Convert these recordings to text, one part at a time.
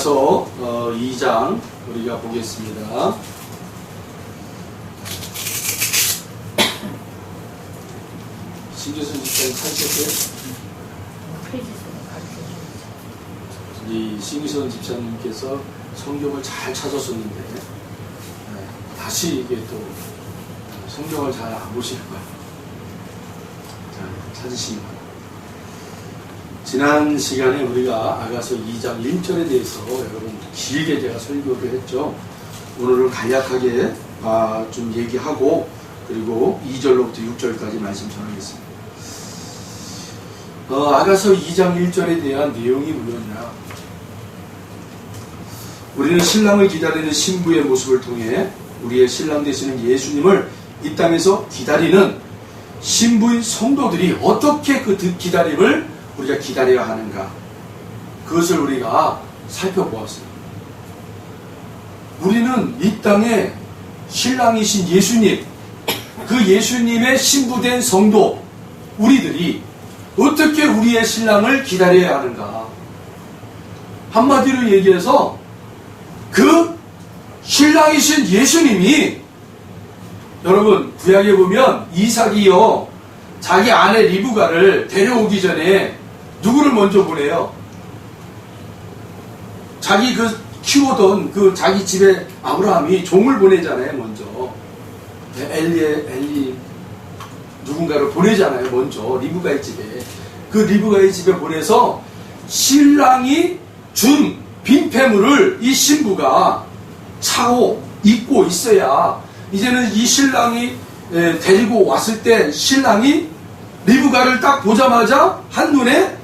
아가서 2장 우리가 보겠습니다. 신규선 집사님 찾으셨어요? 이 신규선 집사님께서 성경을 잘 찾았었는데 다시 이게 또 성경을 잘 안 보시는 거예요. 자, 찾으시기 바랍니다. 지난 시간에 우리가 아가서 2장 1절에 대해서 여러분 길게 제가 설교를 했죠. 오늘은 간략하게 좀 얘기하고 그리고 2절로부터 6절까지 말씀 전하겠습니다. 아가서 2장 1절에 대한 내용이 뭐였냐? 우리는 신랑을 기다리는 신부의 모습을 통해 우리의 신랑 되시는 예수님을 이 땅에서 기다리는 신부인 성도들이 어떻게 그 기다림을 우리가 기다려야 하는가, 그것을 우리가 살펴보았어요. 우리는 이 땅에 신랑이신 예수님, 그 예수님의 신부된 성도 우리들이 어떻게 우리의 신랑을 기다려야 하는가. 한마디로 얘기해서 그 신랑이신 예수님이, 여러분 구약에 보면 이삭이요 자기 아내 리브가를 데려오기 전에 누구를 먼저 보내요? 자기 키우던 자기 집에 아브라함이 종을 보내잖아요. 먼저 엘리 누군가를 보내잖아요. 먼저 리브가의 집에, 그 리브가의 집에 보내서 신랑이 준 빈폐물을 이 신부가 차고 입고 있어야, 이제는 이 신랑이 데리고 왔을 때 신랑이 리브가를 딱 보자마자 한눈에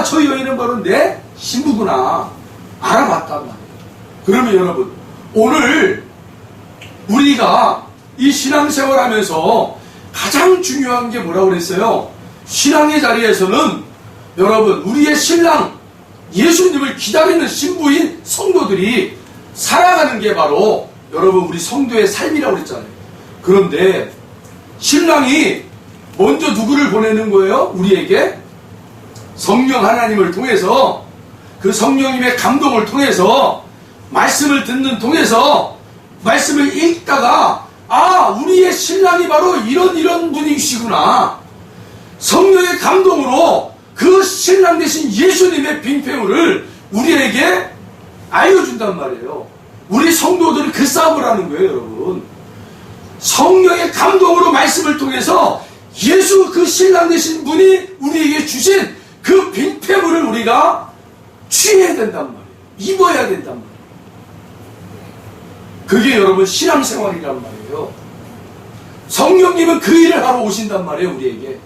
저 여인은 바로 내 신부구나 알아봤단 말이에요. 그러면 여러분, 오늘 우리가 이 신앙생활 하면서 가장 중요한 게 뭐라고 그랬어요? 신앙의 자리에서는 여러분, 우리의 신랑 예수님을 기다리는 신부인 성도들이 살아가는 게 바로 여러분 우리 성도의 삶이라고 그랬잖아요. 그런데 신랑이 먼저 누구를 보내는 거예요? 우리에게 성령 하나님을 통해서, 그 성령님의 감동을 통해서, 말씀을 듣는 통해서 말씀을 읽다가 우리의 신랑이 바로 이런 분이시구나, 성령의 감동으로 그 신랑 되신 예수님의 빈폐물을 우리에게 알려준단 말이에요. 우리 성도들은 그 싸움을 하는 거예요. 여러분, 성령의 감동으로 말씀을 통해서 예수 그 신랑 되신 분이 우리에게 주신 그 빈폐물을 우리가 취해야 된단 말이에요. 입어야 된단 말이에요. 그게 여러분 신앙생활이란 말이에요. 성령님은 그 일을 하러 오신단 말이에요. 우리에게.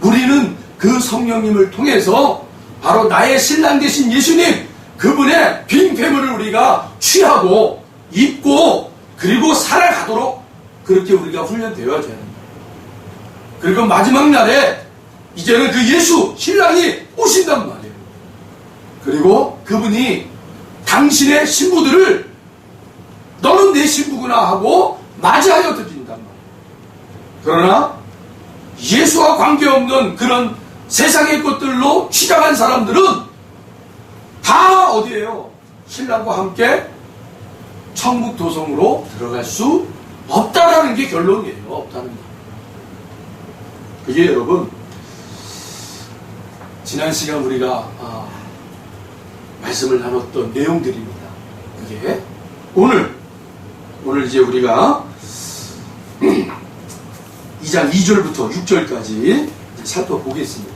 우리는 그 성령님을 통해서 바로 나의 신랑 되신 예수님, 그분의 빈폐물을 우리가 취하고 입고 그리고 살아가도록 그렇게 우리가 훈련되어야 되는 거예요. 그리고 마지막 날에 이제는 그 예수 신랑이 오신단 말이에요. 그리고 그분이 당신의 신부들을 너는 내 신부구나 하고 맞이하여 드린단 말이에요. 그러나 예수와 관계없는 그런 세상의 것들로 취장한 사람들은 다 어디에요? 신랑과 함께 천국 도성으로 들어갈 수 없다라는 게 결론이에요. 없다는 거. 그게 여러분 지난 시간 우리가 말씀을 나눴던 내용들입니다. 그게 오늘 이제 우리가 2장 2절부터 6절까지 살펴보겠습니다.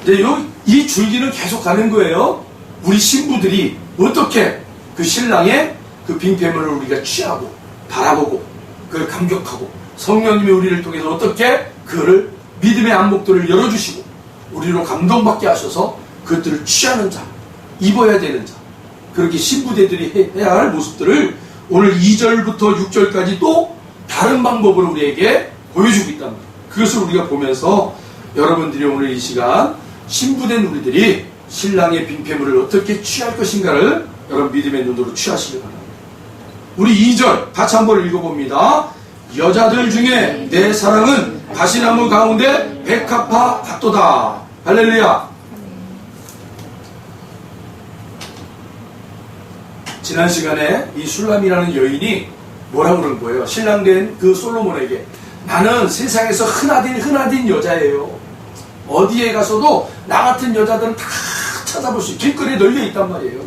근데 이 줄기는 계속 가는 거예요. 우리 신부들이 어떻게 그 신랑의 그 빈폐물을 우리가 취하고 바라보고 그걸 감격하고, 성령님이 우리를 통해서 어떻게 그를 믿음의 안목들을 열어주시고 우리로 감동받게 하셔서 그것들을 취하는 자, 입어야 되는 자, 그렇게 신부대들이 해야 할 모습들을 오늘 2절부터 6절까지 또 다른 방법으로 우리에게 보여주고 있단 말이에요. 그것을 우리가 보면서 여러분들이 오늘 이 시간 신부된 우리들이 신랑의 빈폐물을 어떻게 취할 것인가를 여러분 믿음의 눈으로 취하시기 바랍니다. 우리 2절 같이 한번 읽어봅니다. 여자들 중에 내 사랑은 가시나무 가운데 백합화 같도다. 할렐루야. 지난 시간에 이 술람이라는 여인이 뭐라고 그런 거예요? 신랑 된 그 솔로몬에게 나는 세상에서 흔하딘 여자예요. 어디에 가서도 나 같은 여자들은 다 찾아볼 수 있고 길거리에 널려 있단 말이에요.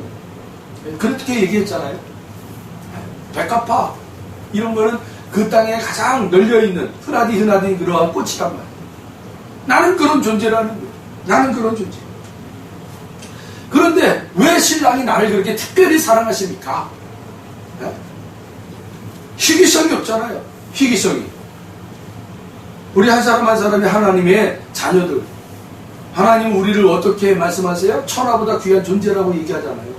그렇게 얘기했잖아요. 백합화 이런 거는 그 땅에 가장 널려있는 흔하디 그러한 꽃이란 말이에요. 나는 그런 존재라는 거예요. 나는 그런 존재. 그런데 왜 신랑이 나를 그렇게 특별히 사랑하십니까? 희귀성이 없잖아요. 희귀성이. 우리 한 사람 한 사람이 하나님의 자녀들. 하나님은 우리를 어떻게 말씀하세요? 천하보다 귀한 존재라고 얘기하잖아요.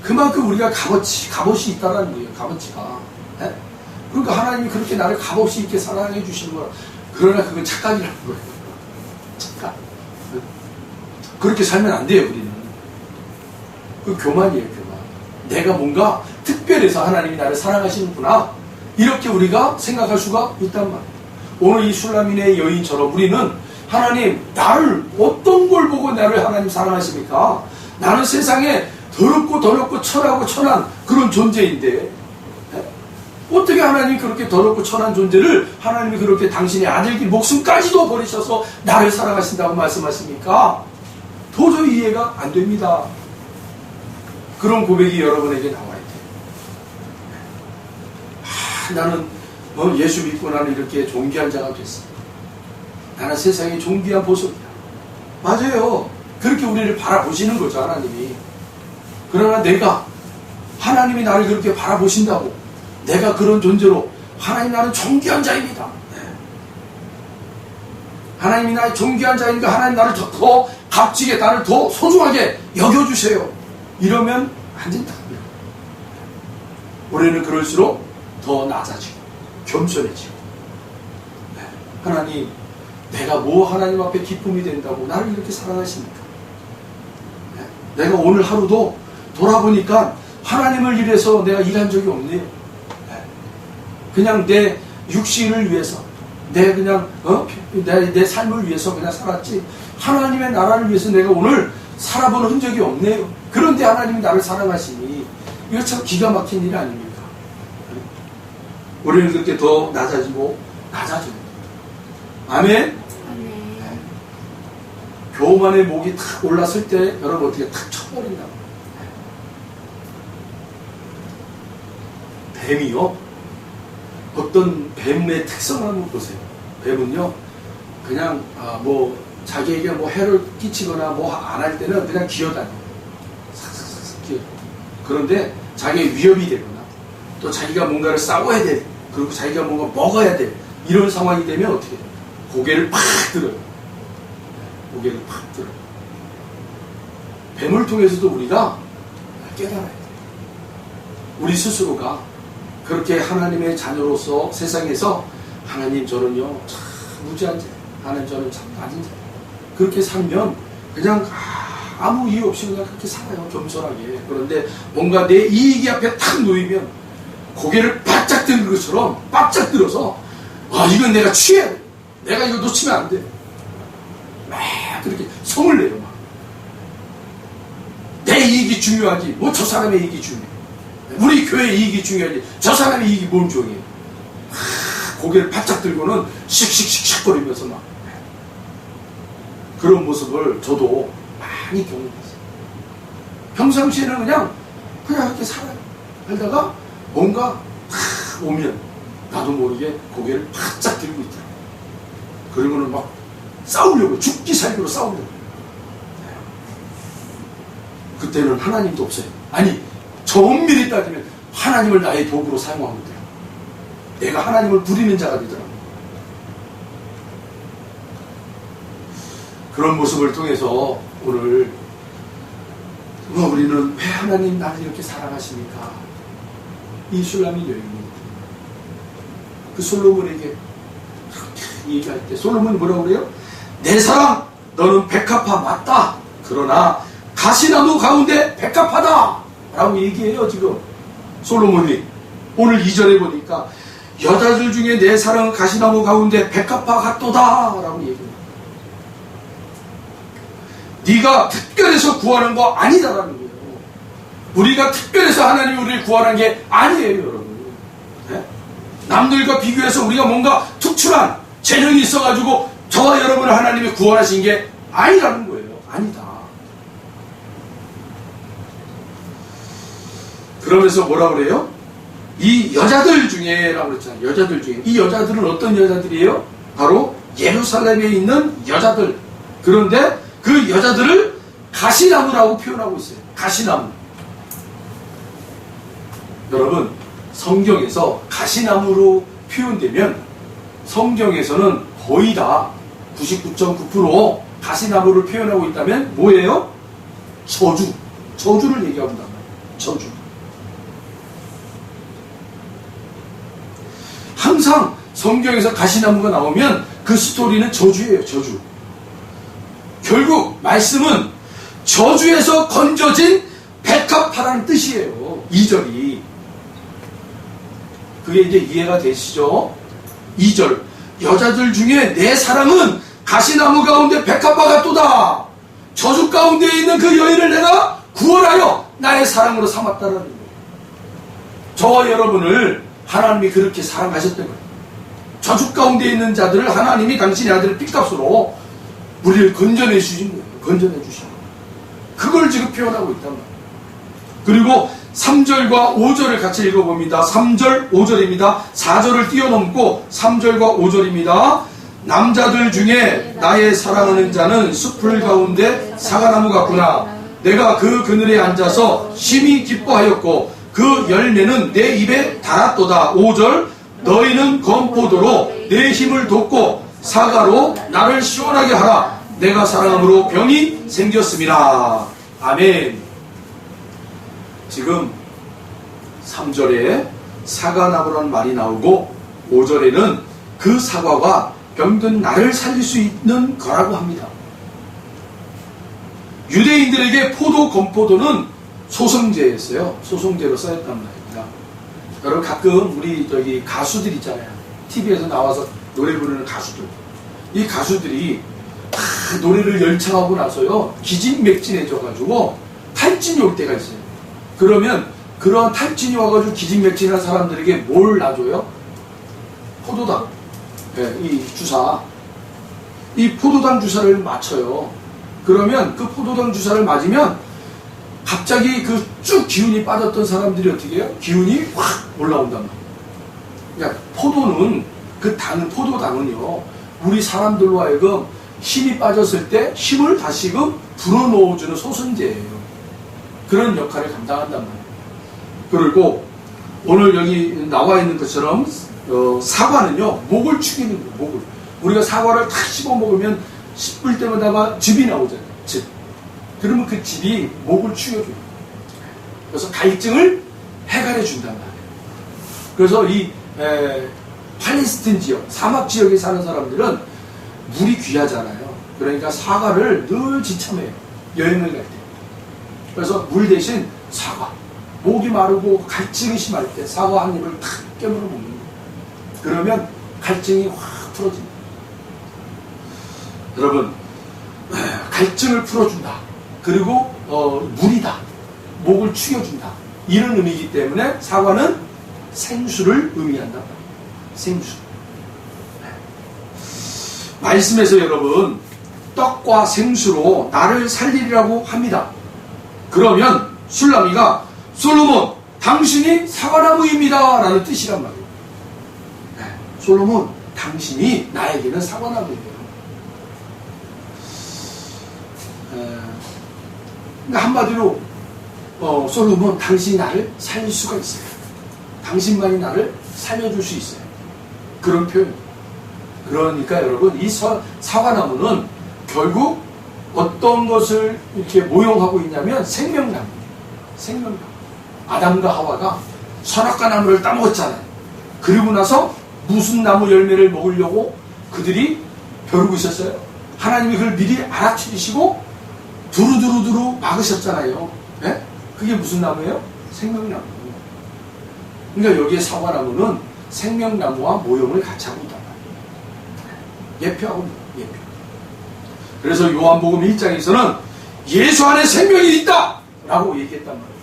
그만큼 우리가 값어치 있다라는 거예요. 값어치가. 그러니까 하나님이 그렇게 나를 값없이 있게 사랑해 주시는 거라. 그러나 그건 착각이라는 거예요. 착각. 그렇게 살면 안 돼요, 우리는. 그 교만이에요, 교만. 내가 뭔가 특별해서 하나님이 나를 사랑하시는구나. 이렇게 우리가 생각할 수가 있단 말이에요. 오늘 이 술라민의 여인처럼 우리는 하나님, 나를 어떤 걸 보고 나를 하나님 사랑하십니까? 나는 세상에 더럽고 천한 그런 존재인데 어떻게 하나님이 그렇게 더럽고 천한 존재를 하나님이 그렇게 당신의 아들길 목숨까지도 버리셔서 나를 사랑하신다고 말씀하십니까? 도저히 이해가 안 됩니다. 그런 고백이 여러분에게 나와야 돼요. 나는 예수 믿고 나는 이렇게 존귀한 자가 됐어. 나는 세상에 존귀한 보석이야. 맞아요. 그렇게 우리를 바라보시는 거죠, 하나님이. 그러나 내가 하나님이 나를 그렇게 바라보신다고 내가 그런 존재로 하나님 나는 존귀한 자입니다. 하나님이 나의 존귀한 자이니까 하나님 나를 더 값지게 나를 더 소중하게 여겨주세요. 이러면 안 된다. 우리는 그럴수록 더 낮아지고 겸손해지고 하나님 내가 뭐 하나님 앞에 기쁨이 된다고 나를 이렇게 사랑하십니까? 내가 오늘 하루도 돌아보니까 하나님을 위해서 내가 일한 적이 없네요. 그냥 내 육신을 위해서 내 삶을 위해서 그냥 살았지 하나님의 나라를 위해서 내가 오늘 살아본 흔적이 없네요. 그런데 하나님이 나를 사랑하시니 이거 참 기가 막힌 일 아닙니까? 우리는 그렇게 더 낮아지고 낮아져요. 아멘? 네. 교만의 목이 탁 올랐을 때 여러분 어떻게 탁 쳐버린다. 뱀이요? 어떤 뱀의 특성을 한번 보세요. 뱀은요, 그냥 자기에게 해를 끼치거나 안 할 때는 그냥 기어다녀요. 삭삭삭 기어. 그런데 자기의 위협이 되거나 또 자기가 뭔가를 싸워야 돼. 그리고 자기가 뭔가 먹어야 돼. 이런 상황이 되면 어떻게 돼요? 고개를 팍 들어요. 고개를 팍 들어요. 뱀을 통해서도 우리가 깨달아야 돼요. 우리 스스로가 그렇게 하나님의 자녀로서 세상에서 하나님 저는요 참 무지한 자, 하나님 저는 참 낮은 자. 그렇게 살면 그냥 아무 이유 없이 그냥 그렇게 살아요. 겸손하게. 그런데 뭔가 내 이익이 앞에 탁 놓이면 고개를 바짝 드는 것처럼 바짝 들어서 이건 내가 취해야 돼. 내가 이거 놓치면 안 돼. 막 그렇게 성을 내요. 막. 내 이익이 중요하지. 저 사람의 이익이 중요해. 우리 교회의 이익이 중요하지. 저 사람의 이익이 뭔 중요해. 고개를 바짝 들고는 씩씩씩씩 거리면서 막. 그런 모습을 저도 많이 경험했어요. 평상시에는 그냥 이렇게 살아요. 살다가 뭔가 탁 오면 나도 모르게 고개를 바짝 들고 있더라고요. 그리고는 막 싸우려고, 죽기 살기로 싸우려고. 그때는 하나님도 없어요. 아니, 저 엄밀히 따지면 하나님을 나의 도구로 사용하면 돼요. 내가 하나님을 부리는 자가 되더라고요. 그런 모습을 통해서 오늘 우리는 왜 하나님 나를 이렇게 사랑하십니까? 이 술람이 여인입니다. 그 솔로몬에게 그렇게 얘기할 때 솔로몬이 뭐라고 그래요? 내 사랑 너는 백합화 맞다. 그러나 가시나무 가운데 백합화다 라고 얘기해요. 지금 솔로몬이 오늘 2절에 보니까 여자들 중에 내 사랑은 가시나무 가운데 백합화 같도다 라고 얘기해요. 네가 특별해서 구하는 거 아니다라는 거예요. 우리가 특별해서 하나님이 우리를 구원한 게 아니에요, 여러분. 네? 남들과 비교해서 우리가 뭔가 특출한 재능이 있어가지고 저와 여러분을 하나님이 구원하신 게 아니라는 거예요. 아니다. 그러면서 뭐라 그래요? 이 여자들 중에 라고 그랬잖아요. 여자들 중에. 이 여자들은 어떤 여자들이에요? 바로 예루살렘에 있는 여자들. 그런데 그 여자들을 가시나무라고 표현하고 있어요. 가시나무. 여러분, 성경에서 가시나무로 표현되면 성경에서는 거의 다 99.9% 가시나무를 표현하고 있다면 뭐예요? 저주를 얘기하고 있단 말이에요. 저주. 항상 성경에서 가시나무가 나오면 그 스토리는 저주예요. 저주. 결국 말씀은 저주에서 건져진 백합화라는 뜻이에요. 2절이. 그게 이제 이해가 되시죠? 2절. 여자들 중에 내 사랑은 가시나무 가운데 백합화 같도다. 저주 가운데 있는 그 여인을 내가 구원하여 나의 사랑으로 삼았다라는 거예요. 저와 여러분을 하나님이 그렇게 사랑하셨던 거예요. 저주 가운데 있는 자들을 하나님이 당신의 아들의 핏값으로 우리를 건져내 주신 거예요. 건져내 주신 거예요. 그걸 지금 표현하고 있단 말이에요. 그리고 3절과 5절을 같이 읽어봅니다. 3절, 5절입니다. 4절을 뛰어넘고 3절과 5절입니다. 남자들 중에 나의 사랑하는 자는 숲풀 가운데 사과나무 같구나. 내가 그 그늘에 앉아서 심히 기뻐하였고 그 열매는 내 입에 달았도다. 5절. 너희는 건포도로 내 힘을 돋고 사과로 나를 시원하게 하라. 내가 사랑함으로 병이 생겼습니다. 아멘. 지금 3절에 사과나무라는 말이 나오고 5절에는 그 사과가 병든 나를 살릴 수 있는 거라고 합니다. 유대인들에게 포도, 건포도는 소성제였어요. 소성제로 쓰였단 말입니다. 여러분 가끔 우리 가수들 있잖아요. TV에서 나와서 노래 부르는 가수들. 이 가수들이 노래를 열창하고 나서요. 기진맥진해져가지고 탈진이 올 때가 있어요. 그러면 그런 탈진이 와가지고 기진맥진한 사람들에게 뭘 놔줘요? 포도당. 네, 이 주사. 이 포도당 주사를 맞춰요. 그러면 그 포도당 주사를 맞으면 갑자기 그 쭉 기운이 빠졌던 사람들이 어떻게 해요? 기운이 확 올라온단 말이에요. 그러니까 포도는, 그 당은, 포도당은요, 우리 사람들로 하여금 힘이 빠졌을 때 힘을 다시금 불어넣어주는 소선제예요. 그런 역할을 감당한단 말이에요. 그리고 오늘 여기 나와 있는 것처럼 사과는요, 목을 축이는 거예요. 목을. 우리가 사과를 탁 씹어 먹으면 씹을 때마다 즙이 나오잖아요. 즙. 그러면 그 즙이 목을 축여줘요. 그래서 갈증을 해결해 준단 말이에요. 그래서 이 팔레스틴 지역, 사막 지역에 사는 사람들은 물이 귀하잖아요. 그러니까 사과를 늘 지참해요. 여행을 갈 때. 그래서 물 대신 사과. 목이 마르고 갈증이 심할 때 사과 한 입을 탁 깨물어 먹는 거예요. 그러면 갈증이 확 풀어집니다. 여러분, 갈증을 풀어준다. 그리고 물이다. 목을 축여준다. 이런 의미이기 때문에 사과는 생수를 의미한다. 생수. 말씀에서 여러분, 떡과 생수로 나를 살리리라고 합니다. 그러면 술라미가 솔로몬, 당신이 사과나무입니다. 라는 뜻이란 말이에요. 솔로몬, 당신이 나에게는 사과나무예요. 그러니까 한마디로 솔로몬, 당신이 나를 살릴 수가 있어요. 당신만이 나를 살려줄 수 있어요. 그런 표현입니다. 그러니까 여러분, 이 사과나무는 결국 어떤 것을 이렇게 모형하고 있냐면 생명나무. 생명나무. 아담과 하와가 선악과 나무를 따먹었잖아요. 그리고 나서 무슨 나무 열매를 먹으려고 그들이 벼르고 있었어요. 하나님이 그걸 미리 알아채시고 두루두루 막으셨잖아요. 네? 그게 무슨 나무예요? 생명나무. 그러니까 여기에 사과나무는 생명나무와 모형을 같이 하고 있단 말이에요. 예표하고 있는 예표. 그래서 요한복음 1장에서는 예수 안에 생명이 있다! 라고 얘기했단 말이에요.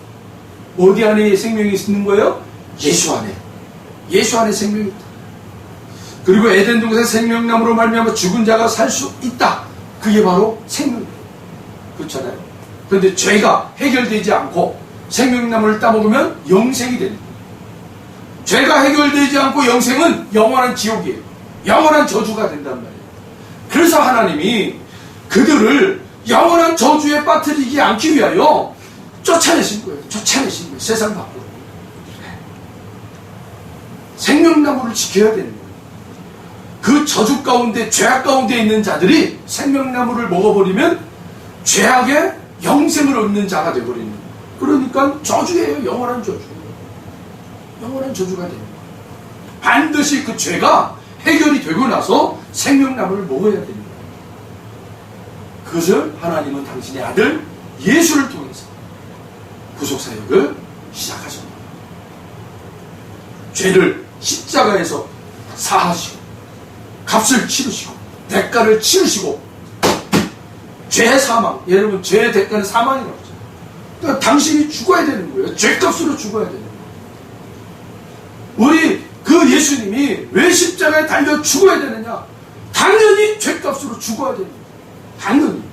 어디 안에 생명이 있는 거예요? 예수 안에. 예수 안에 생명이 있다. 그리고 에덴 동산의 생명나무로 말미암아 죽은 자가 살 수 있다. 그게 바로 생명이에요. 그렇잖아요. 그런데 죄가 해결되지 않고 생명나무를 따먹으면 영생이 되는 거예요. 죄가 해결되지 않고 영생은 영원한 지옥이에요. 영원한 저주가 된단 말이에요. 그래서 하나님이 그들을 영원한 저주에 빠뜨리지 않기 위하여 쫓아내신 거예요. 쫓아내신 거예요. 세상 밖으로. 생명나무를 지켜야 되는 거예요. 그 저주 가운데, 죄악 가운데 있는 자들이 생명나무를 먹어버리면 죄악의 영생을 얻는 자가 되어버리는 거예요. 그러니까 저주예요. 영원한 저주. 영원한 저주가 되는 거예요. 반드시 그 죄가 해결이 되고 나서 생명나무를 먹어야 되는 거예요. 그것을 하나님은 당신의 아들 예수를 통해서 구속사역을 시작하셨습니다. 죄를 십자가에서 사하시고 값을 치르시고 대가를 치르시고 죄의 사망, 여러분 죄의 대가는 사망이라고 하죠. 그러니까 당신이 죽어야 되는 거예요. 죄값으로 죽어야 되는 거예요. 우리 그 예수님이 왜 십자가에 달려 죽어야 되느냐? 당연히 죄값으로 죽어야 되는 거예요. 당연히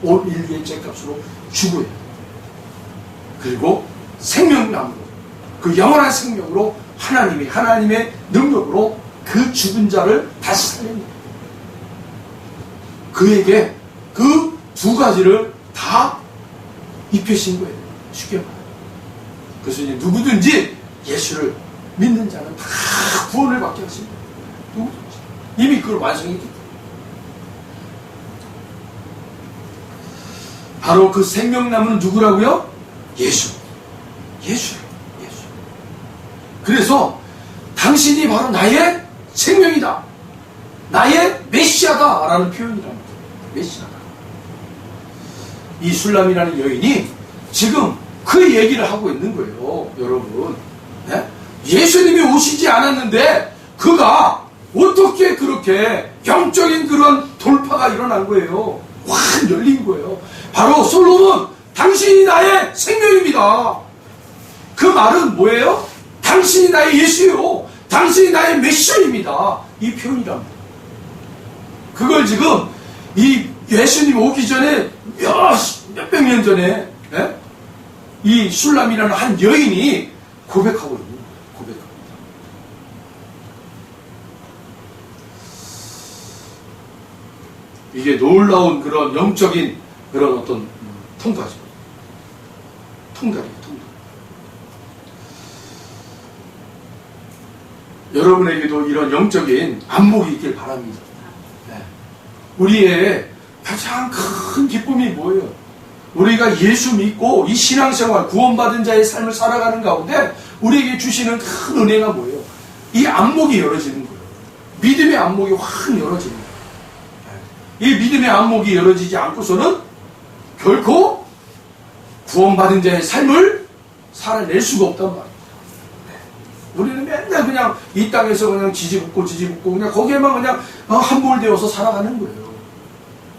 온 인류의 죄값으로 죽어야 돼요. 그리고 생명나무로, 그 영원한 생명으로 하나님의 능력으로 그 죽은 자를 다시 살립니다. 그에게 그 두 가지를 다 입히신 거예요. 쉽게 말해요. 그래서 이제 누구든지 예수를 믿는 자는 다 구원을 받게 하십니다. 누구든지. 이미 그걸 완성했기 때문에. 바로 그 생명나무는 누구라고요? 예수. 예수예요. 예수. 그래서 당신이 바로 나의 생명이다. 나의 메시아다. 라는 표현이랍니다. 메시아다. 이 술람이라는 여인이 지금 그 얘기를 하고 있는 거예요. 여러분. 네? 예수님이 오시지 않았는데 그가 어떻게 그렇게 영적인 그런 돌파가 일어난 거예요. 확 열린 거예요. 바로 솔로몬, 당신이 나의 생명입니다. 그 말은 뭐예요? 당신이 나의 예수요. 당신이 나의 메시아입니다. 이 표현이랍니다. 그걸 지금 이 예수님 오기 전에 몇백 년 전에 이 술람이라는 한 여인이 고백하고 있는 거예요. 고백합니다. 이게 놀라운 그런 영적인 그런 어떤 통과죠. 통달이에요. 통달. 여러분에게도 이런 영적인 안목이 있길 바랍니다. 네. 우리의 가장 큰 기쁨이 뭐예요? 우리가 예수 믿고 이 신앙생활, 구원받은 자의 삶을 살아가는 가운데 우리에게 주시는 큰 은혜가 뭐예요? 이 안목이 열어지는 거예요. 믿음의 안목이 확 열어지는 거예요. 이 믿음의 안목이 열어지지 않고서는 결코 구원받은 자의 삶을 살아낼 수가 없단 말이에요. 우리는 맨날 그냥 이 땅에서 그냥 지지붙고 그냥 거기에만 그냥 함몰되어서 살아가는 거예요.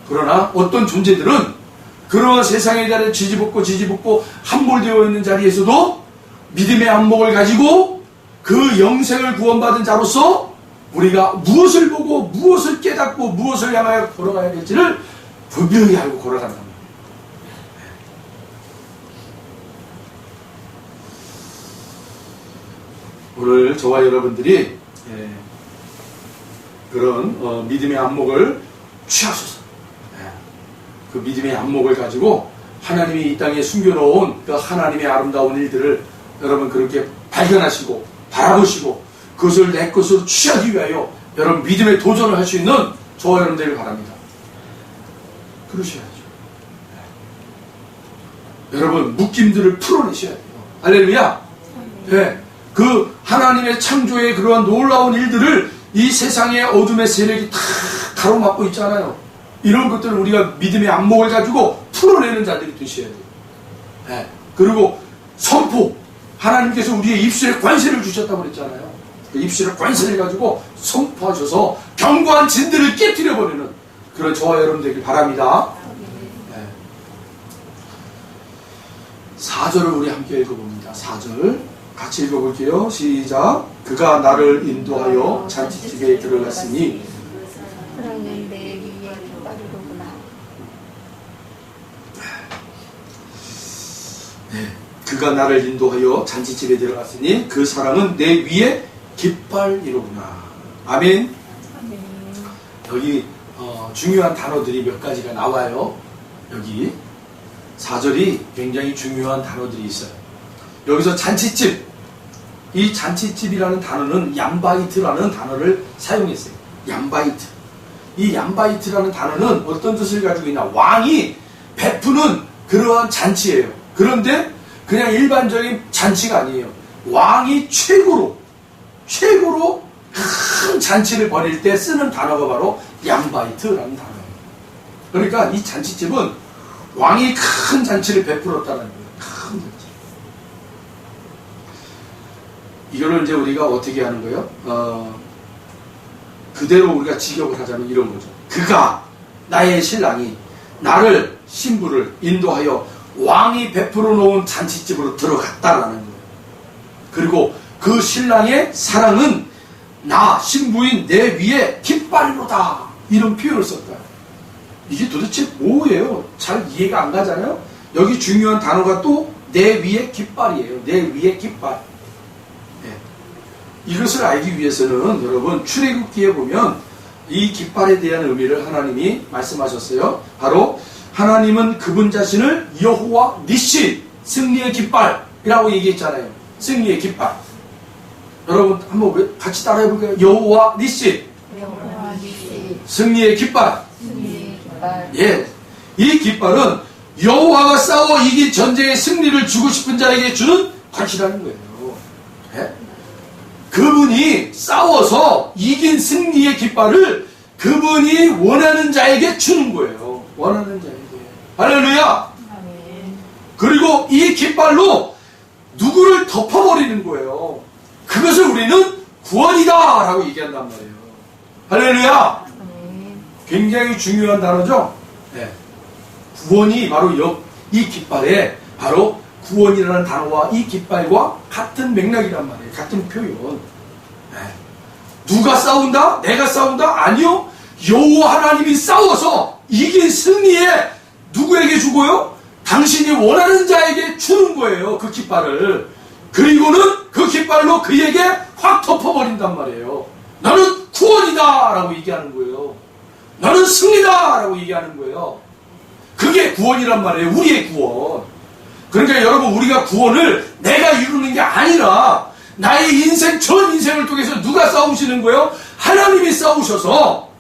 그러나 어떤 존재들은 그러한 세상의 자리에 지지붙고 함몰되어 있는 자리에서도 믿음의 안목을 가지고 그 영생을 구원받은 자로서 우리가 무엇을 보고 무엇을 깨닫고 무엇을 향하여 걸어가야 될지를 분명히 알고 걸어간다. 오늘 저와 여러분들이 그런 믿음의 안목을 취하소서. 그 믿음의 안목을 가지고 하나님이 이 땅에 숨겨놓은 그 하나님의 아름다운 일들을 여러분 그렇게 발견하시고 바라보시고 그것을 내 것으로 취하기 위하여 여러분 믿음의 도전을 할 수 있는 저와 여러분 되길 바랍니다. 그러셔야죠. 여러분 묶임들을 풀어내셔야 돼요. 할렐루야. 네. 그 하나님의 창조의 그러한 놀라운 일들을 이 세상의 어둠의 세력이 다 가로막고 있잖아요. 이런 것들을 우리가 믿음의 안목을 가지고 풀어내는 자들이 되셔야 돼요. 네. 그리고 선포. 하나님께서 우리의 입술에 관세를 주셨다고 그랬잖아요. 그 입술에 관세를 가지고 선포하셔서 견고한 진들을 깨뜨려버리는 그런 저와 여러분 되길 바랍니다. 네. 4절을 우리 함께 읽어봅니다. 4절 같이 읽어볼게요. 시작. 그가 나를 인도하여 잔치집에 들어갔으니 사랑은 내 위에 깃발이로구나. 그가 나를 인도하여 잔치집에 들어갔으니 그 사랑은 내 위에 깃발이로구나. 아멘. 아멘. 여기 중요한 단어들이 몇 가지가 나와요. 여기 4절이 굉장히 중요한 단어들이 있어요. 여기서 잔치집, 이 잔치집이라는 단어는 얌바이트라는 단어를 사용했어요. 얌바이트. 이 얌바이트라는 단어는 어떤 뜻을 가지고 있나? 왕이 베푸는 그러한 잔치예요. 그런데 그냥 일반적인 잔치가 아니에요. 왕이 최고로 큰 잔치를 벌일 때 쓰는 단어가 바로 얌바이트라는 단어예요. 그러니까 이 잔치집은 왕이 큰 잔치를 베풀었다는 거예요. 큰 잔치. 이거를 이제 우리가 어떻게 하는 거예요? 그대로 우리가 직역을 하자면 이런 거죠. 그가, 나의 신랑이 나를, 신부를 인도하여 왕이 베풀어 놓은 잔치집으로 들어갔다라는 거예요. 그리고 그 신랑의 사랑은 나, 신부인 내 위에 깃발로다. 이런 표현을 썼다. 이게 도대체 뭐예요? 잘 이해가 안 가잖아요? 여기 중요한 단어가 또 내 위에 깃발이에요. 내 위에 깃발. 네. 이것을 알기 위해서는 여러분 출애굽기에 보면 이 깃발에 대한 의미를 하나님이 말씀하셨어요. 바로 하나님은 그분 자신을 여호와 니시, 승리의 깃발이라고 얘기했잖아요. 승리의 깃발. 여러분 한번 같이 따라해볼까요? 여호와 니시, 여호와 니시, 승리의 깃발. 승리의 깃발. 예, 이 깃발은 여호와가 싸워 이긴 전쟁의 승리를 주고 싶은 자에게 주는 것이라는 거예요. 예? 그분이 싸워서 이긴 승리의 깃발을 그분이 원하는 자에게 주는 거예요. 원하는 자에게. 할렐루야. 아멘. 그리고 이 깃발로 누구를 덮어버리는 거예요. 그것을 우리는 구원이다 라고 얘기한단 말이에요. 할렐루야. 아멘. 굉장히 중요한 단어죠. 네. 구원이 바로 이 깃발에 바로 구원이라는 단어와 이 깃발과 같은 맥락이란 말이에요. 같은 표현. 네. 누가 싸운다? 내가 싸운다? 아니요. 여호와 하나님이 싸워서 이긴 승리에 누구에게 주고요? 당신이 원하는 자에게 주는 거예요. 그 깃발을. 그리고는 그 깃발로 그에게 확 덮어버린단 말이에요. 나는 구원이다 라고 얘기하는 거예요. 나는 승리다 라고 얘기하는 거예요. 그게 구원이란 말이에요. 우리의 구원. 그러니까 여러분 우리가 구원을 내가 이루는 게 아니라 나의 인생 전 인생을 통해서 누가 싸우시는 거예요? 하나님이 싸우셔서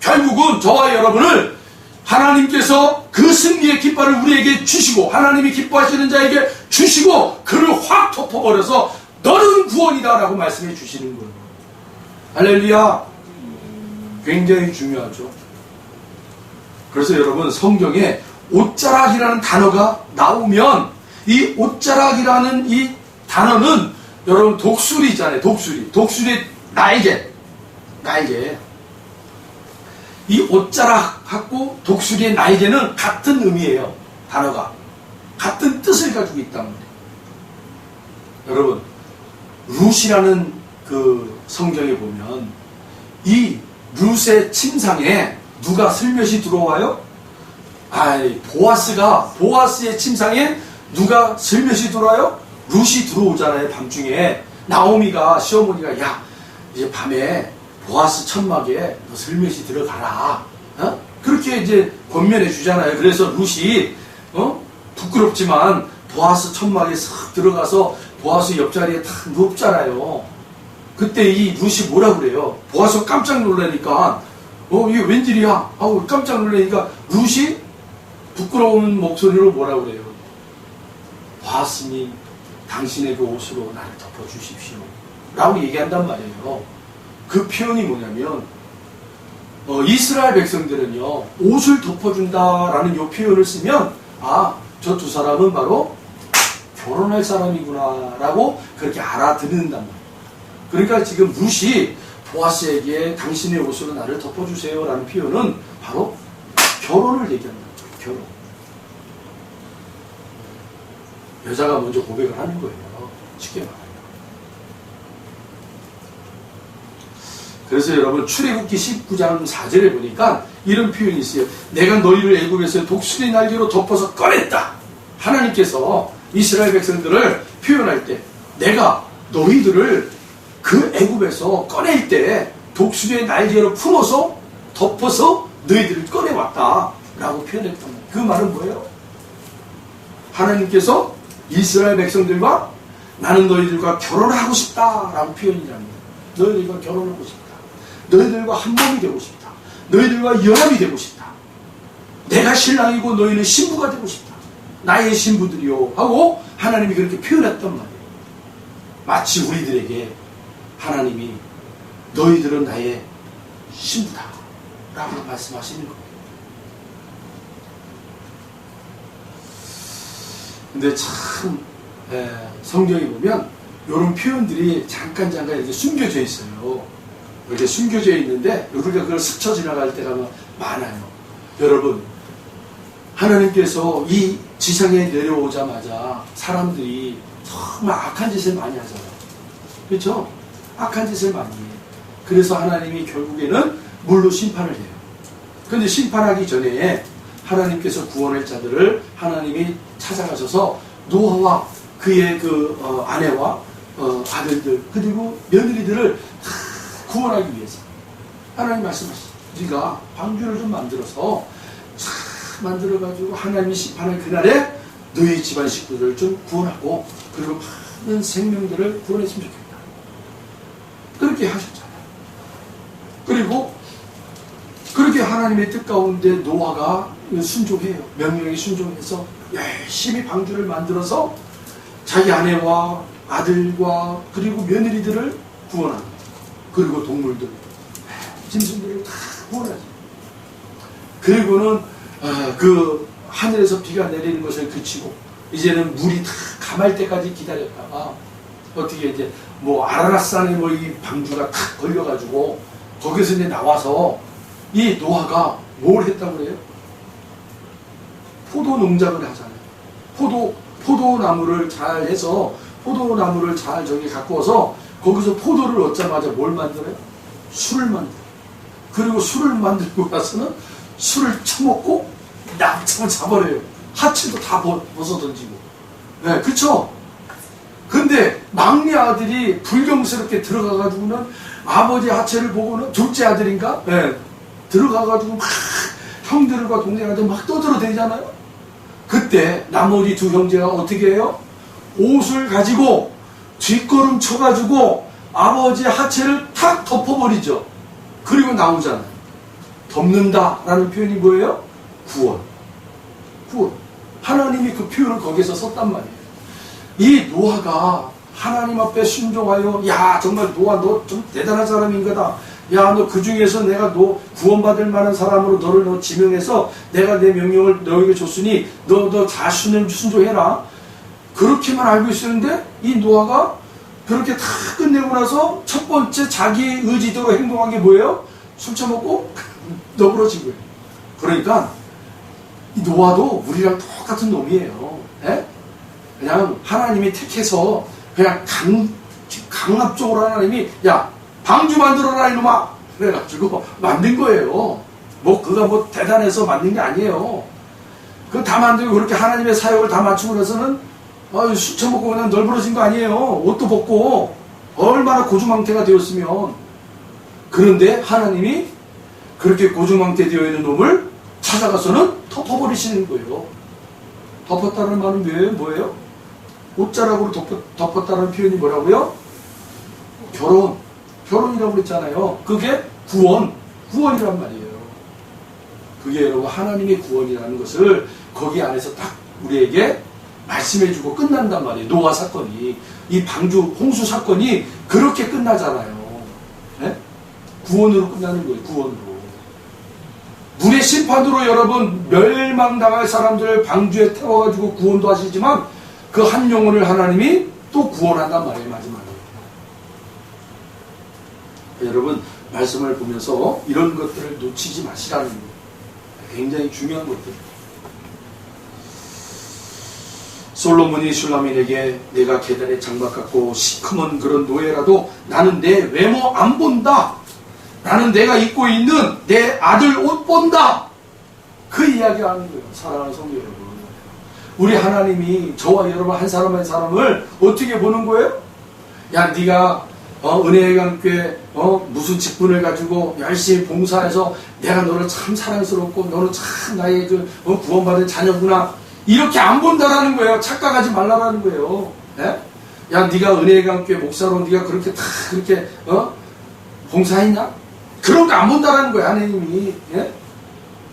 결국은 저와 여러분을 하나님께서 그 승리의 깃발을 우리에게 주시고 하나님이 기뻐하시는 자에게 주시고 그를 확 덮어버려서 너는 구원이다 라고 말씀해 주시는 거예요. 할렐루야. 굉장히 중요하죠. 그래서 여러분 성경에 옷자락이라는 단어가 나오면 이 옷자락이라는 이 단어는 여러분 독수리잖아요. 독수리의 날개. 이 옷자락하고 독수리의 날개는 같은 의미예요. 단어가. 같은 뜻을 가지고 있단 말이에요. 여러분 룻이라는 그 성경에 보면 이 룻의 침상에 누가 슬며시 들어와요? 보아스의 침상에 누가 슬며시 들어와요? 룻이 들어오잖아요. 밤중에 나오미가 시어머니가 야 이제 밤에 보아스 천막에 너 슬며시 들어가라. 그렇게 이제 권면해 주잖아요. 그래서 룻이 부끄럽지만 보아스 천막에 싹 들어가서 보아스 옆자리에 탁 눕잖아요. 그때 이 룻이 뭐라 그래요? 보아스가 깜짝 놀라니까 이게 웬일이야? 하고 깜짝 놀라니까 룻이 부끄러운 목소리로 뭐라 그래요? 보아스님 당신의 그 옷으로 나를 덮어주십시오 라고 얘기한단 말이에요. 그 표현이 뭐냐면 이스라엘 백성들은요 옷을 덮어준다라는 이 표현을 쓰면 저 두 사람은 바로 결혼할 사람이구나 라고 그렇게 알아듣는단 말이에요. 그러니까 지금 룻이 보아스에게 당신의 옷으로 나를 덮어주세요 라는 표현은 바로 결혼을 얘기하는 거죠. 결혼. 여자가 먼저 고백을 하는 거예요. 쉽게 말해요. 그래서 여러분 출애굽기 19장 4절에 보니까 이런 표현이 있어요. 내가 너희를 애굽에서 독수리 날개로 덮어서 꺼냈다. 하나님께서 이스라엘 백성들을 표현할 때 내가 너희들을 그 애굽에서 꺼낼 때 독수리의 날개로 풀어서 덮어서 너희들을 꺼내왔다 라고 표현했단 말이에요. 그 말은 뭐예요? 하나님께서 이스라엘 백성들과 나는 너희들과 결혼을 하고 싶다 라고 표현이랍니다. 너희들과 결혼하고 싶다. 너희들과 한 몸이 되고 싶다. 너희들과 연합이 되고 싶다. 내가 신랑이고 너희는 신부가 되고 싶다. 나의 신부들이요 하고 하나님이 그렇게 표현했단 말이에요. 마치 우리들에게 하나님이 너희들은 나의 신부다 라고 말씀하시는 거예요. 근데 참 성경에 보면 이런 표현들이 잠깐 이렇게 숨겨져 있어요. 이렇게 숨겨져 있는데 우리가 그걸 스쳐 지나갈 때가 많아요. 여러분, 하나님께서 이 지상에 내려오자마자 사람들이 정말 악한 짓을 많이 하잖아요. 그렇죠? 악한 짓을 많이 해요. 그래서 하나님이 결국에는 물로 심판을 해요. 그런데 심판하기 전에 하나님께서 구원할 자들을 하나님이 찾아가셔서 노아와 그의 아내와 아들들 그리고 며느리들을 다 구원하기 위해서 하나님 말씀하시죠. 네가 방주를 좀 만들어서 만들어가지고 하나님이 심판할 그날에 너희 집안 식구들을 좀 구원하고 그리고 많은 생명들을 구원했으면 좋겠다. 그렇게 하셨잖아요. 그리고 그렇게 하나님의 뜻 가운데 노아가 순종해요. 명령에 순종해서 열심히 방주를 만들어서 자기 아내와 아들과 그리고 며느리들을 구원합니다. 그리고 동물들, 짐승들을 다 구원하죠. 그리고는 그 하늘에서 비가 내리는 것을 그치고 이제는 물이 다 감할 때까지 기다렸다가 어떻게 이제 아라라산에 이 방주가 탁 걸려가지고 거기서 이제 나와서 이 노아가 뭘 했다고 그래요? 포도 농장을 하잖아요. 포도나무를 잘 해서 포도나무를 잘 갖고 와서 거기서 포도를 얻자마자 뭘 만들어요? 술을 만들어요. 그리고 술을 만들고 나서는 술을 처먹고 납작을 잡아버려요. 하체도 다 벗어 던지고. 네, 그쵸? 근데 막내 아들이 불경스럽게 들어가가지고는 아버지 하체를 보고는 둘째 아들인가? 네, 들어가가지고 막 형들과 동생한테 막 떠들어대잖아요. 그때 나머지 두 형제가 어떻게 해요? 옷을 가지고 뒷걸음 쳐가지고 아버지의 하체를 탁 덮어버리죠. 그리고 나오잖아요. 덮는다라는 표현이 뭐예요? 구원. 하나님이 그 표현을 거기서 썼단 말이에요. 이 노아가 하나님 앞에 순종하여 야 정말 노아 너 좀 대단한 사람인 거다. 야 너 그 중에서 내가 너 구원받을 만한 사람으로 너를 지명해서 내가 내 명령을 너에게 줬으니 너 다 순종해라. 그렇게만 알고 있었는데 이 노아가 그렇게 다 끝내고 나서 첫 번째 자기 의지대로 행동한 게 뭐예요? 술 처먹고 너그러진 거예요. 그러니까 이 노아도 우리랑 똑같은 놈이에요. 에? 그냥 하나님이 택해서 그냥 강압적으로 하나님이 야 방주 만들어라 이놈아 그래가지고 만든 거예요. 그가 대단해서 만든 게 아니에요. 그거 다 만들고 그렇게 하나님의 사역을 다 맞추고 나서는 술 처먹고 그냥 널브러진 거 아니에요. 옷도 벗고 얼마나 고주망태가 되었으면. 그런데 하나님이 그렇게 고주망태 되어 있는 놈을 찾아가서는 덮어버리시는 거예요. 덮었다는 말은 뭐예요? 옷자락으로 덮었다는 표현이 뭐라고요? 결혼이라고 그랬잖아요. 그게 구원이란 말이에요. 그게 여러분 하나님의 구원이라는 것을 거기 안에서 딱 우리에게 말씀해주고 끝난단 말이에요. 노아 사건이 이 방주 홍수 사건이 그렇게 끝나잖아요. 네? 구원으로 끝나는 거예요. 구원으로. 물의 심판으로 여러분 멸망당할 사람들을 방주에 태워가지고 구원도 하시지만 그 한 영혼을 하나님이 또 구원한단 말이에요. 마지막에. 여러분 말씀을 보면서 이런 것들을 놓치지 마시라는 거예요. 굉장히 중요한 것들. 솔로몬이 슐라민에게 내가 계단의 장막 같고 시커먼 그런 노예라도 나는 내 외모 안 본다. 나는 내가 입고 있는 내 아들 옷 본다. 그 이야기 하는 거예요. 사랑하는 성도 여러분. 우리 하나님이 저와 여러분 한 사람 한 사람을 어떻게 보는 거예요? 야, 네가 은혜의 강교회 무슨 직분을 가지고 열심히 봉사해서 내가 너를 참 사랑스럽고 너는 참 나의 그 구원받은 자녀구나. 이렇게 안 본다라는 거예요. 착각하지 말라라는 거예요. 예? 야, 네가 은혜의 강교회 목사로 네가 그렇게 다 그렇게 봉사했냐? 그런 거 안 본다라는 거예요. 하나님이. 예?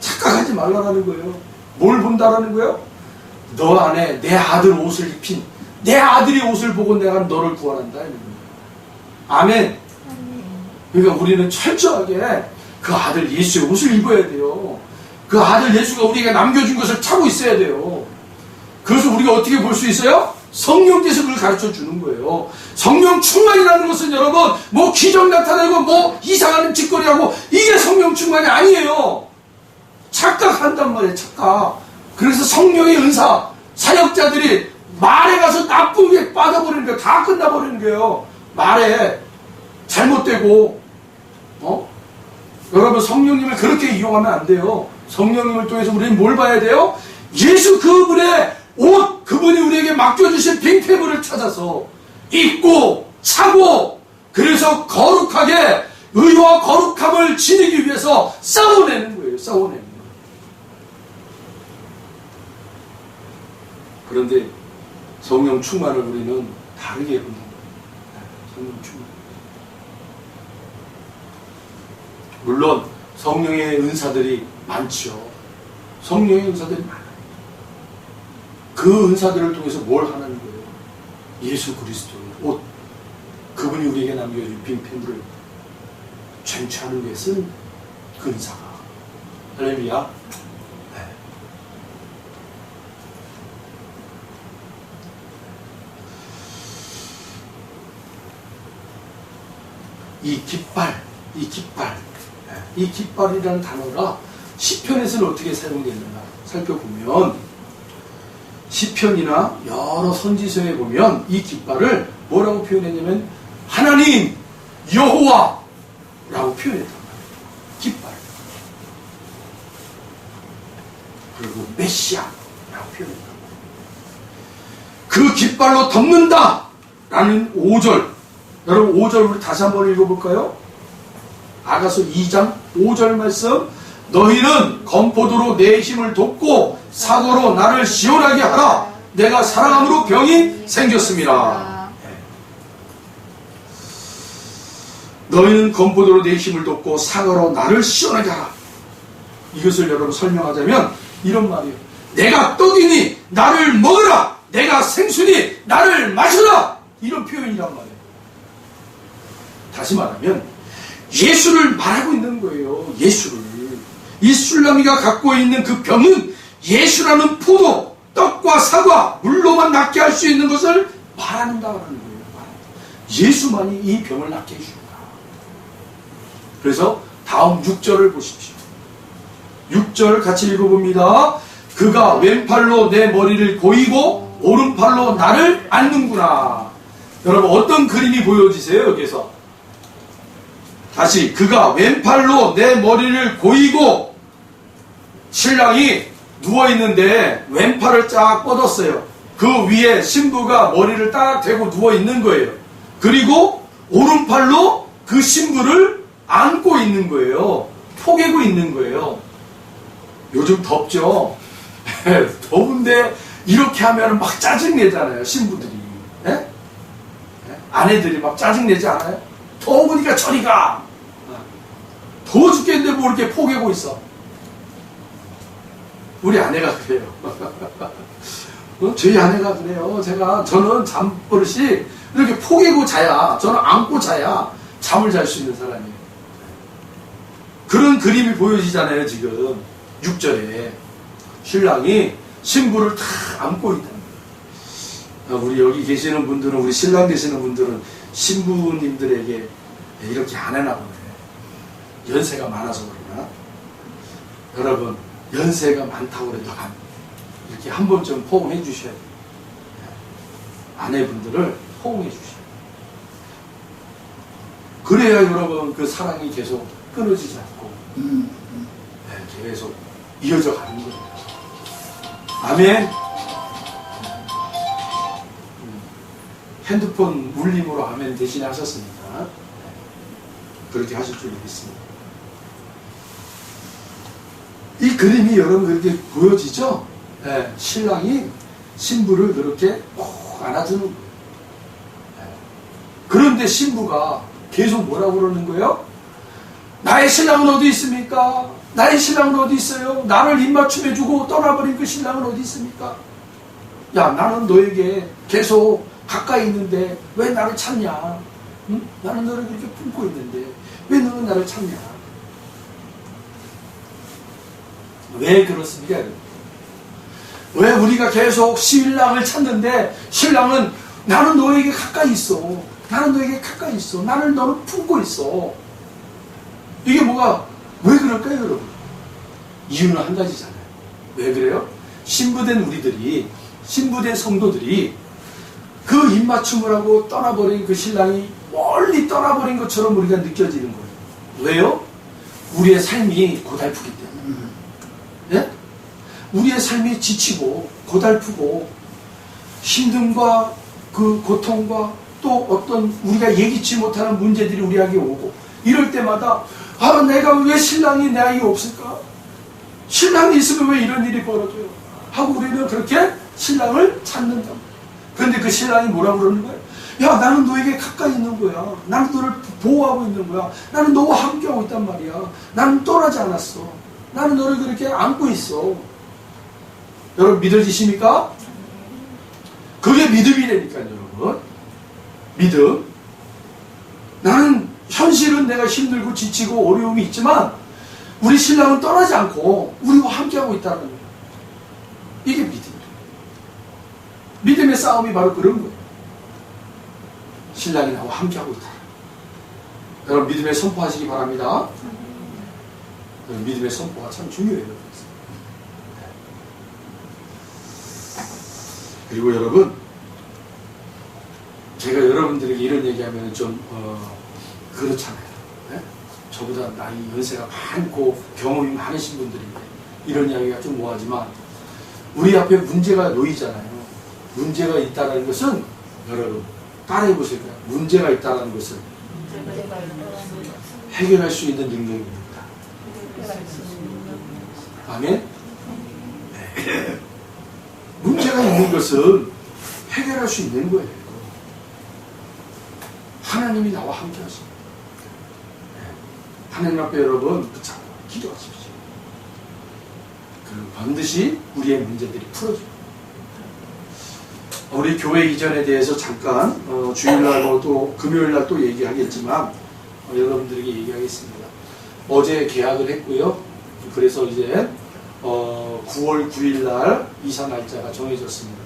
착각하지 말라라는 거예요. 뭘 본다라는 거예요? 너 안에 내 아들 옷을 입힌 내 아들이 옷을 보고 내가 너를 구원한다. 아멘. 그러니까 우리는 철저하게 그 아들 예수의 옷을 입어야 돼요. 그 아들 예수가 우리에게 남겨준 것을 차고 있어야 돼요. 그래서 우리가 어떻게 볼 수 있어요? 성령께서 그걸 가르쳐 주는 거예요. 성령 충만이라는 것은 여러분 뭐 기적 나타내고 뭐 이상한 짓거리하고 이게 성령 충만이 아니에요. 착각한단 말이에요. 착각. 그래서 성령의 은사 사역자들이 말에 가서 나쁘게 빠져버리는 거예요. 다 끝나버리는 거예요. 말에 잘못되고 여러분 성령님을 그렇게 이용하면 안 돼요. 성령님을 통해서 우리는 뭘 봐야 돼요? 예수 그분의 옷, 그분이 우리에게 맡겨주신 빙패물을 찾아서 입고 차고 그래서 거룩하게 의와 거룩함을 지니기 위해서 싸워내는 거예요. 싸워내는 거예요. 그런데 성령 충만을 우리는 다르게 보는 거예요. 성령 충만. 물론 성령의 은사들이 많죠. 성령의 은사들이 많아요. 그 은사들을 통해서 뭘 하는 거예요? 예수 그리스도의 옷, 그분이 우리에게 남겨준 빙패물을 쟁취하는 데 쓴 그 은사가. 할렐루야. 네. 이 깃발이라는 단어가 시편에서는 어떻게 사용되는가 살펴보면 시편이나 여러 선지서에 보면 이 깃발을 뭐라고 표현했냐면 하나님 여호와라고 표현했단 말이에요. 깃발. 그리고 메시아라고 표현했단 말이에요. 그 깃발로 덮는다 라는 5절. 여러분 5절 우리 다시 한번 읽어볼까요? 아가서 2장 5절 말씀. 너희는 건포도로 내 힘을 돕고 사고로 나를 시원하게 하라. 내가 사랑함으로 병이 생겼습니다. 너희는 건포도로 내 힘을 돕고 사고로 나를 시원하게 하라. 이것을 여러분 설명하자면 이런 말이에요. 내가 떡이니 나를 먹으라. 내가 생수니 나를 마셔라. 이런 표현이란 말이에요. 다시 말하면 예수를 말하고 있는 거예요. 예수를. 이 술라미가 갖고 있는 그 병은 예수라는 포도, 떡과 사과, 물로만 낫게 할 수 있는 것을 말한다는 거예요. 예수만이 이 병을 낫게 해줍니다. 그래서 다음 6절을 보십시오. 6절 같이 읽어봅니다. 그가 왼팔로 내 머리를 고이고 오른팔로 나를 앓는구나. 여러분 어떤 그림이 보여지세요? 여기서 다시 그가 왼팔로 내 머리를 고이고 신랑이 누워있는데 왼팔을 쫙 뻗었어요. 그 위에 신부가 머리를 딱 대고 누워있는 거예요. 그리고 오른팔로 그 신부를 안고 있는 거예요. 포개고 있는 거예요. 요즘 덥죠? 더운데 이렇게 하면 막 짜증내잖아요. 신부들이. 네? 아내들이 막 짜증내지 않아요? 더우니까 저리 가. 더워 죽겠는데 뭐 이렇게 포개고 있어. 우리 아내가 그래요. 저희 아내가 그래요. 저는 잠버릇이 이렇게 포개고 자야, 저는 안고 자야 잠을 잘 수 있는 사람이에요. 그런 그림이 보여지잖아요. 지금 6절에 신랑이 신부를 다 안고 있다는 거예요. 우리 여기 계시는 분들은, 우리 신랑 되시는 분들은 신부님들에게 이렇게 안 해나 보네. 연세가 많아서 그러나. 여러분 연세가 많다고 그래도 이렇게 한 번쯤 포옹해 주셔야 돼요. 아내분들을 호응해 주시고, 그래야 여러분 그 사랑이 계속 끊어지지 않고 계속 이어져 가는 거예요. 아멘. 핸드폰 울림으로 아멘 대신에 하셨으니까 그렇게 하실 줄 믿습니다. 이 그림이 여러분 그렇게 보여지죠? 네, 신랑이 신부를 그렇게 꼭 안아주는 거예요. 네. 그런데 신부가 계속 뭐라고 그러는 거예요? 나의 신랑은 어디 있습니까? 나의 신랑은 어디 있어요? 나를 입맞춤해주고 떠나버린 그 신랑은 어디 있습니까? 야, 나는 너에게 계속 가까이 있는데 왜 나를 찾냐? 응? 나는 너를 그렇게 품고 있는데 왜 너는 나를 찾냐? 왜 그렇습니까? 왜 우리가 계속 신랑을 찾는데 신랑은 나는 너에게 가까이 있어. 나는 너에게 가까이 있어. 나는 너를 품고 있어. 이게 뭐가 왜 그럴까요, 여러분? 이유는 한 가지잖아요. 왜 그래요? 신부된 우리들이, 신부된 성도들이 그 입맞춤을 하고 떠나버린 그 신랑이 멀리 떠나버린 것처럼 우리가 느껴지는 거예요. 왜요? 우리의 삶이 고달프기 때문에. 예? 우리의 삶이 지치고 고달프고 힘듦과 그 고통과 또 어떤 우리가 예기치 못하는 문제들이 우리에게 오고 이럴 때마다 아, 내가 왜 신랑이 나에게 없을까? 신랑이 있으면 왜 이런 일이 벌어져요? 하고 우리는 그렇게 신랑을 찾는다. 그런데 그 신랑이 뭐라고 그러는 거예요? 야, 나는 너에게 가까이 있는 거야. 나는 너를 보호하고 있는 거야. 나는 너와 함께하고 있단 말이야. 나는 떠나지 않았어. 나는 너를 그렇게 안고 있어. 여러분 믿어지십니까? 그게 믿음이라니까요, 여러분. 믿음. 나는 현실은 내가 힘들고 지치고 어려움이 있지만 우리 신랑은 떠나지 않고 우리와 함께하고 있다는 거예요. 이게 믿음이에요. 믿음의 싸움이 바로 그런 거예요. 신랑이 나와 함께하고 있다. 여러분 믿음의 선포하시기 바랍니다. 여러분, 믿음의 선포가 참 중요해요. 그리고 여러분, 제가 여러분들에게 이런 얘기하면 좀 그렇잖아요. 네? 저보다 나이 연세가 많고 경험이 많으신 분들인데 이런 이야기가 좀 뭐하지만 우리 앞에 문제가 놓이잖아요. 문제가 있다는 것은 여러분 따라해 보세요. 문제가 있다는 것은 해결할 수 있는 능력입니다. 아멘? 네. 문제가 있는 것은 해결할 수 있는 거예요. 하나님이 나와 함께 하십니다. 하나님 앞에 여러분 붙잡고 기도하십시오. 그리고 반드시 우리의 문제들이 풀어져요. 우리 교회 이전에 대해서 잠깐 주일날 또 금요일날 또 얘기하겠지만 여러분들에게 얘기하겠습니다. 어제 계약을 했고요. 그래서 이제 9월 9일날 이사 날짜가 정해졌습니다.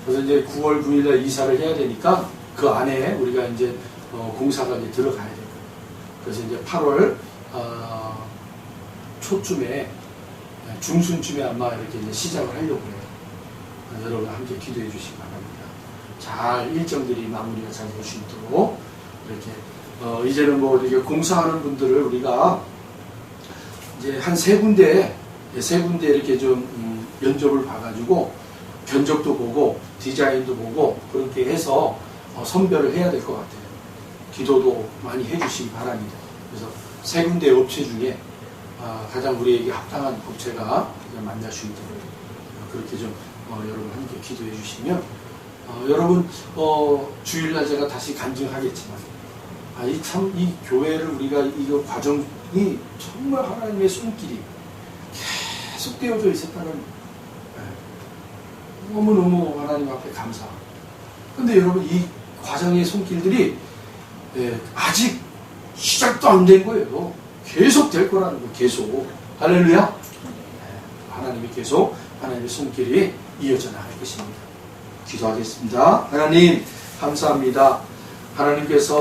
그래서 이제 9월 9일날 이사를 해야 되니까 그 안에 우리가 이제 공사가 이제 들어가야 돼요. 그래서 이제 8월 초쯤에 중순쯤에 아마 이렇게 이제 시작을 하려고 해요. 여러분 함께 기도해 주시기 바랍니다. 잘 일정들이 마무리가 잘 될 수 있도록 이렇게 이제는 뭐 이렇게 공사하는 분들을 우리가 이제 한 세 군데 이렇게 좀 면접을 봐가지고 견적도 보고 디자인도 보고 그렇게 해서 선별을 해야 될 것 같아요. 기도도 많이 해주시기 바랍니다. 그래서 세 군데 업체 중에 가장 우리에게 합당한 업체가 만날 수 있도록 그렇게 좀 여러분 함께 기도해 주시면 여러분 주일날 제가 다시 간증하겠지만 이 교회를 우리가 이 과정이 정말 하나님의 손길이 계속 떼어져 있었다는 너무너무 하나님 앞에 감사하고 근데 여러분 이 과정의 손길들이 아직 시작도 안 된 거예요. 계속 될 거라는 거 계속 할렐루야. 하나님이 계속 하나님의 손길이 이어져 나갈 것입니다. 기도하겠습니다. 하나님 감사합니다. 하나님께서